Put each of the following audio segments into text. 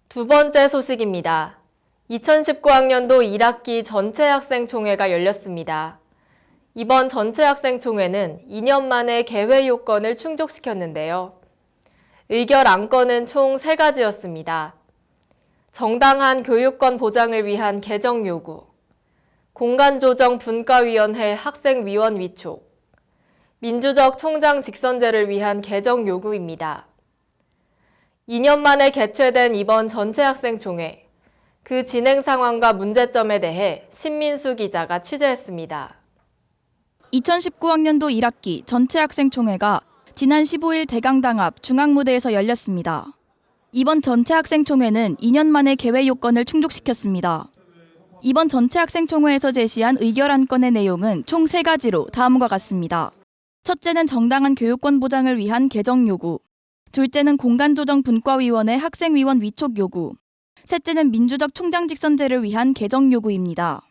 두 번째 소식입니다. 2019학년도 1학기 전체 학생총회가 열렸습니다. 이번 전체 학생총회는 2년 만에 개회 요건을 충족시켰는데요. 의결 안건은 총 3가지였습니다. 정당한 교육권 보장을 위한 개정 요구, 공간조정 분과위원회 학생위원 위촉, 민주적 총장 직선제를 위한 개정 요구입니다. 2년 만에 개최된 이번 전체 학생총회, 그 진행 상황과 문제점에 대해 신민수 기자가 취재했습니다. 2019학년도 1학기 전체 학생총회가 지난 15일 대강당 앞 중앙무대에서 열렸습니다. 이번 전체 학생총회는 2년 만에 개회 요건을 충족시켰습니다. 이번 전체 학생총회에서 제시한 의결 안건의 내용은 총 3가지로 다음과 같습니다. 첫째는 정당한 교육권 보장을 위한 개정 요구, 둘째는 공간조정 분과위원회 학생위원 위촉 요구, 셋째는 민주적 총장 직선제를 위한 개정 요구입니다.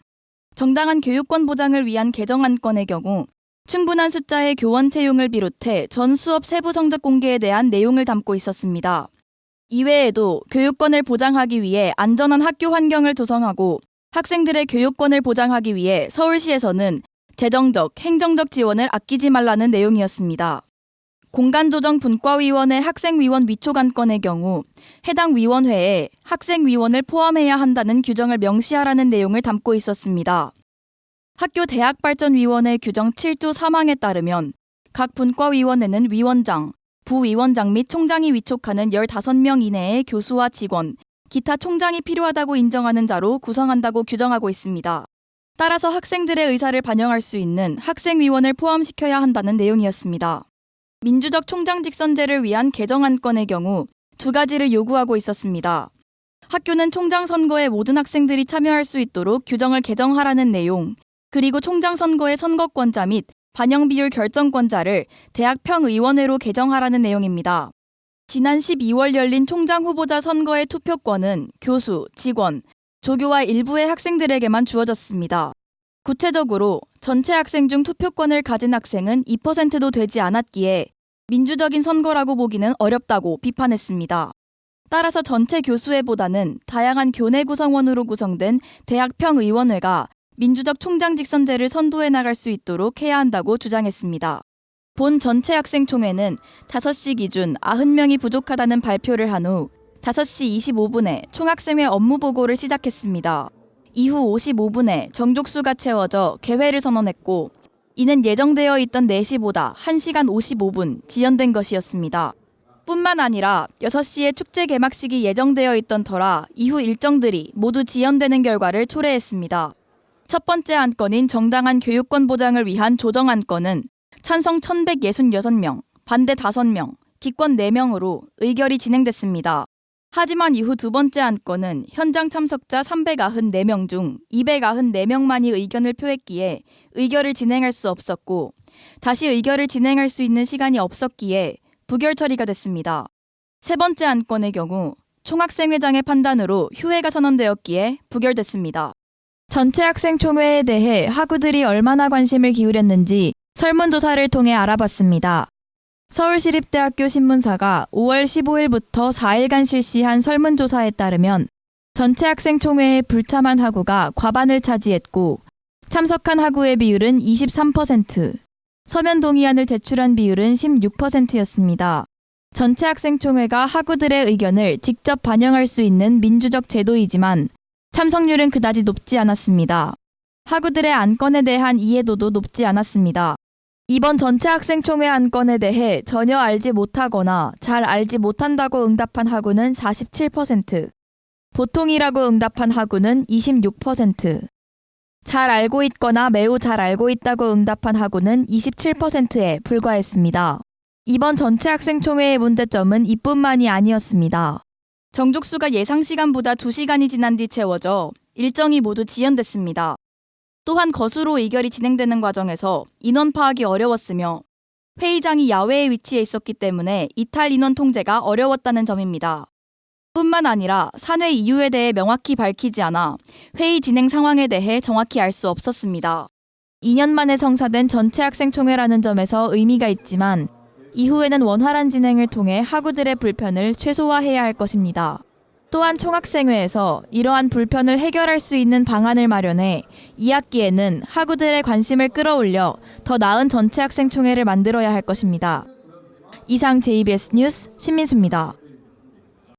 정당한 교육권 보장을 위한 개정 안건의 경우 충분한 숫자의 교원 채용을 비롯해 전 수업 세부 성적 공개에 대한 내용을 담고 있었습니다. 이외에도 교육권을 보장하기 위해 안전한 학교 환경을 조성하고 학생들의 교육권을 보장하기 위해 서울시에서는 재정적, 행정적 지원을 아끼지 말라는 내용이었습니다. 공간조정 분과위원회 학생위원 위촉 안건의 경우 해당 위원회에 학생위원을 포함해야 한다는 규정을 명시하라는 내용을 담고 있었습니다. 학교 대학발전위원회 규정 7조 3항에 따르면 각 분과위원회는 위원장, 부위원장 및 총장이 위촉하는 15명 이내의 교수와 직원, 기타 총장이 필요하다고 인정하는 자로 구성한다고 규정하고 있습니다. 따라서 학생들의 의사를 반영할 수 있는 학생위원을 포함시켜야 한다는 내용이었습니다. 민주적 총장 직선제를 위한 개정 안건의 경우 2가지를 요구하고 있었습니다. 학교는 총장 선거에 모든 학생들이 참여할 수 있도록 규정을 개정하라는 내용, 그리고 총장 선거의 선거권자 및 반영 비율 결정권자를 대학평의원회로 개정하라는 내용입니다. 지난 12월 열린 총장 후보자 선거의 투표권은 교수, 직원, 조교와 일부의 학생들에게만 주어졌습니다. 구체적으로 전체 학생 중 투표권을 가진 학생은 2%도 되지 않았기에 민주적인 선거라고 보기는 어렵다고 비판했습니다. 따라서 전체 교수회보다는 다양한 교내 구성원으로 구성된 대학평의원회가 민주적 총장 직선제를 선도해 나갈 수 있도록 해야 한다고 주장했습니다. 본 전체 학생총회는 5시 기준 90명이 부족하다는 발표를 한 후 5시 25분에 총학생회 업무보고를 시작했습니다. 이후 55분에 정족수가 채워져 개회를 선언했고 이는 예정되어 있던 4시보다 1시간 55분 지연된 것이었습니다. 뿐만 아니라 6시에 축제 개막식이 예정되어 있던 터라 이후 일정들이 모두 지연되는 결과를 초래했습니다. 첫 번째 안건인 정당한 교육권 보장을 위한 조정 안건은 찬성 1,166명, 반대 5명, 기권 4명으로 의결이 진행됐습니다. 하지만 이후 두 번째 안건은 현장 참석자 394명 중 294명만이 의견을 표했기에 의결을 진행할 수 없었고 다시 의결을 진행할 수 있는 시간이 없었기에 부결 처리가 됐습니다. 세 번째 안건의 경우 총학생회장의 판단으로 휴회가 선언되었기에 부결됐습니다. 전체 학생총회에 대해 학우들이 얼마나 관심을 기울였는지 설문조사를 통해 알아봤습니다. 서울시립대학교 신문사가 5월 15일부터 4일간 실시한 설문조사에 따르면 전체 학생총회에 불참한 학우가 과반을 차지했고 참석한 학우의 비율은 23%, 서면 동의안을 제출한 비율은 16%였습니다. 전체 학생총회가 학우들의 의견을 직접 반영할 수 있는 민주적 제도이지만 참석률은 그다지 높지 않았습니다. 학우들의 안건에 대한 이해도도 높지 않았습니다. 이번 전체 학생총회 안건에 대해 전혀 알지 못하거나 잘 알지 못한다고 응답한 학우는 47%, 보통이라고 응답한 학우는 26%, 잘 알고 있거나 매우 잘 알고 있다고 응답한 학우는 27%에 불과했습니다. 이번 전체 학생총회의 문제점은 이뿐만이 아니었습니다. 정족수가 예상 시간보다 2시간이 지난 뒤 채워져 일정이 모두 지연됐습니다. 또한 거수로 의결이 진행되는 과정에서 인원 파악이 어려웠으며 회의장이 야외에 위치해 있었기 때문에 이탈 인원 통제가 어려웠다는 점입니다. 뿐만 아니라 산회 이유에 대해 명확히 밝히지 않아 회의 진행 상황에 대해 정확히 알 수 없었습니다. 2년 만에 성사된 전체 학생총회라는 점에서 의미가 있지만 이후에는 원활한 진행을 통해 학우들의 불편을 최소화해야 할 것입니다. 또한 총학생회에서 이러한 불편을 해결할 수 있는 방안을 마련해 2학기에는 학우들의 관심을 끌어올려 더 나은 전체 학생총회를 만들어야 할 것입니다. 이상 JBS 뉴스 신민수입니다.